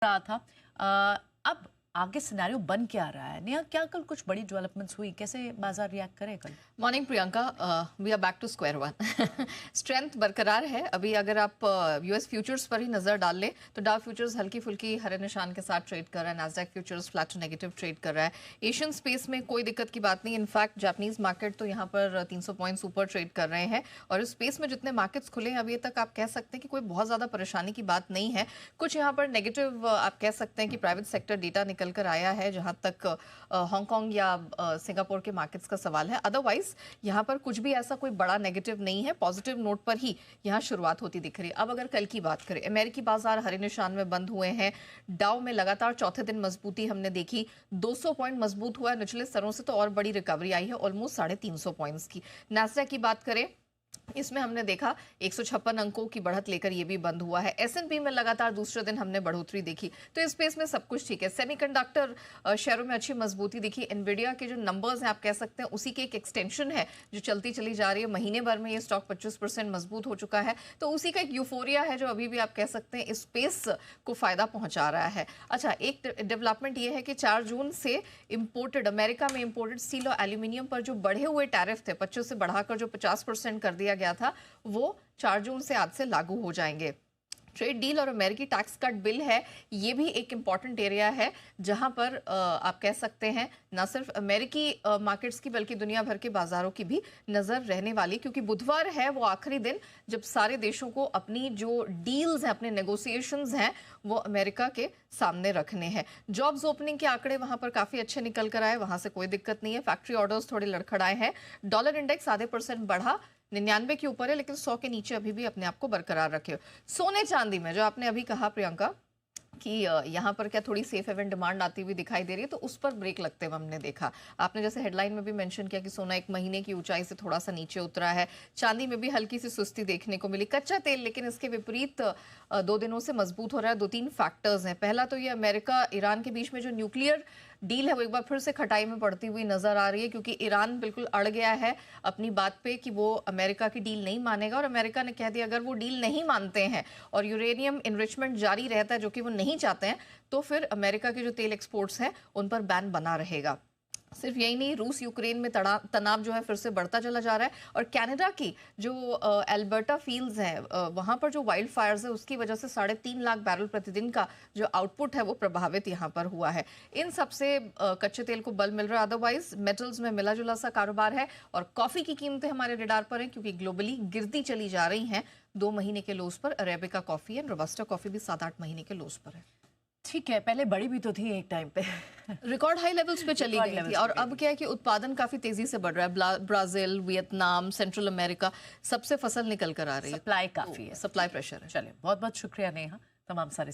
रहा था। अब आगे सिनेरियो बन क्या रहा है? नेहा, क्या कल कुछ बड़ी डेवलपमेंट्स हुई? कैसे बाजार रिएक्ट करे कल? Morning Priyanka, we are back to square one. Strength बरकरार है। अभी अगर आप यूएस फ्यूचर्स पर ही नजर डाल लें तो डाउ फ्यूचर्स हल्की फुल्की हरे निशान के साथ ट्रेड कर रहा है, Nasdaq futures flat to negative trade कर रहा है। एशियन स्पेस में कोई दिक्कत की बात नहीं। इनफैक्ट जापानीज मार्केट तो यहाँ पर 300 पॉइंट्स ऊपर ट्रेड कर रहे हैं और इस स्पेस में जितने मार्केट्स खुले हैं अभी तक आप कह सकते हैं कि कोई बहुत ज्यादा परेशानी की बात नहीं है। कुछ यहाँ पर नेगेटिव आप कह सकते हैं कि प्राइवेट सेक्टर डेटा निकल कर आया है जहां तक हांगकांग या सिंगापुर के मार्केट्स का सवाल है। अदरवाइज यहाँ पर कुछ भी ऐसा कोई बड़ा नेगेटिव नहीं है, पॉजिटिव नोट पर ही यहाँ शुरुआत होती दिख रही है। अब अगर कल की बात करें, अमेरिकी बाजार हरे निशान में बंद हुए हैं। डाउ में लगातार चौथे दिन मजबूती हमने देखी, 200 पॉइंट मजबूत हुआ है। निचले स्तरों से तो और बड़ी रिकवरी आई है, ऑलमोस्ट 350 पॉइंट्स की। नैस्डैक की बात करें, इसमें हमने देखा 156 अंकों की बढ़त लेकर ये भी बंद हुआ है। एसएनपी में लगातार दूसरे दिन हमने बढ़ोतरी देखी, तो इस स्पेस में सब कुछ ठीक है। सेमीकंडक्टर शेयरों में अच्छी मजबूती दिखी। एनवीडिया के जो नंबर्स हैं आप कह सकते हैं उसी के एक एक्सटेंशन है जो चलती चली जा रही है। महीने भर में ये स्टॉक 25% मजबूत हो चुका है, तो उसी का एक यूफोरिया है जो अभी भी आप कह सकते हैं इस स्पेस को फायदा पहुंचा रहा है। अच्छा, एक डेवलपमेंट ये है कि 4 जून से इम्पोर्टेड अमेरिका में इम्पोर्टेड स्टील और एल्यूमिनियम पर जो बढ़े हुए टैरिफ थे 25 से बढ़ाकर जो 50% कर दिया गया था, वो 4 जून से आज से लागू हो जाएंगे। ट्रेड डील और अमेरिकी टैक्स कट बिल है, ये भी एक इंपॉर्टेंट एरिया है जहां पर आप कह सकते हैं न सिर्फ अमेरिकी मार्केट्स की बल्कि दुनिया भर के बाजारों की भी नजर रहने वाली, क्योंकि बुधवार है वो आखिरी दिन जब सारे देशों को अपनी जो डील्स हैं, अपने नेगोशिएशंस हैं, वो अमेरिका के सामने रखने हैं। जॉब्स ओपनिंग के आंकड़े वहां पर काफी अच्छे निकल कर आए, वहां से कोई दिक्कत नहीं है। फैक्ट्री ऑर्डर्स थोड़े लड़खड़ाए हैं। डॉलर इंडेक्स आधे % बढ़ा, 99 के ऊपर है, लेकिन 100 के नीचे अभी भी अपने आप को बरकरार रखे। सोने चांदी में जो आपने अभी कहा प्रियंका कि यहाँ पर क्या थोड़ी सेफ हेवन डिमांड आती हुई दिखाई दे रही है, तो उस पर ब्रेक लगते हुए हमने देखा। आपने जैसे हेडलाइन में भी मेंशन किया कि सोना 1 महीने की ऊंचाई से थोड़ा सा नीचे उतरा है। चांदी में भी हल्की सी सुस्ती देखने को मिली। कच्चा तेल लेकिन इसके विपरीत 2 दिनों से मजबूत हो रहा है। 2-3 फैक्टर्स हैं। पहला तो ये अमेरिका ईरान के बीच में जो न्यूक्लियर डील है वो एक बार फिर से खटाई में पड़ती हुई नजर आ रही है, क्योंकि ईरान बिल्कुल अड़ गया है अपनी बात पे कि वो अमेरिका की डील नहीं मानेगा, और अमेरिका ने कह दिया अगर वो डील नहीं मानते हैं और यूरेनियम इनरिचमेंट जारी रहता है जो कि वो नहीं चाहते हैं, तो फिर अमेरिका के जो तेल एक्सपोर्ट्स हैं उन पर बैन बना रहेगा। सिर्फ यही नहीं, रूस यूक्रेन में तनाव जो है फिर से बढ़ता चला जा रहा है, और कनाडा की जो एल्बर्टा फील्ड्स हैं वहां पर जो वाइल्ड फायर्स है उसकी वजह से 3.5 लाख बैरल प्रतिदिन का जो आउटपुट है वो प्रभावित यहाँ पर हुआ है। इन सबसे कच्चे तेल को बल मिल रहा है। अदरवाइज मेटल्स में मिला जुला सा कारोबार है, और कॉफी की कीमतें हमारे रडार पर हैं क्योंकि ग्लोबली गिरती चली जा रही हैं। 2 महीने के लोस पर अरेबिका कॉफी है, रोबस्टा कॉफी भी 7-8 महीने के लोस पर है। ठीक है, पहले बड़ी भी तो थी एक टाइम पे। रिकॉर्ड हाई लेवल्स पे चली गई थी, और अब क्या है कि उत्पादन काफी तेजी से बढ़ रहा है। ब्राजील, वियतनाम, सेंट्रल अमेरिका, सबसे फसल निकल कर आ रही है। सप्लाई काफी है, सप्लाई प्रेशर है। चलिए, बहुत बहुत शुक्रिया नेहा, तमाम सारे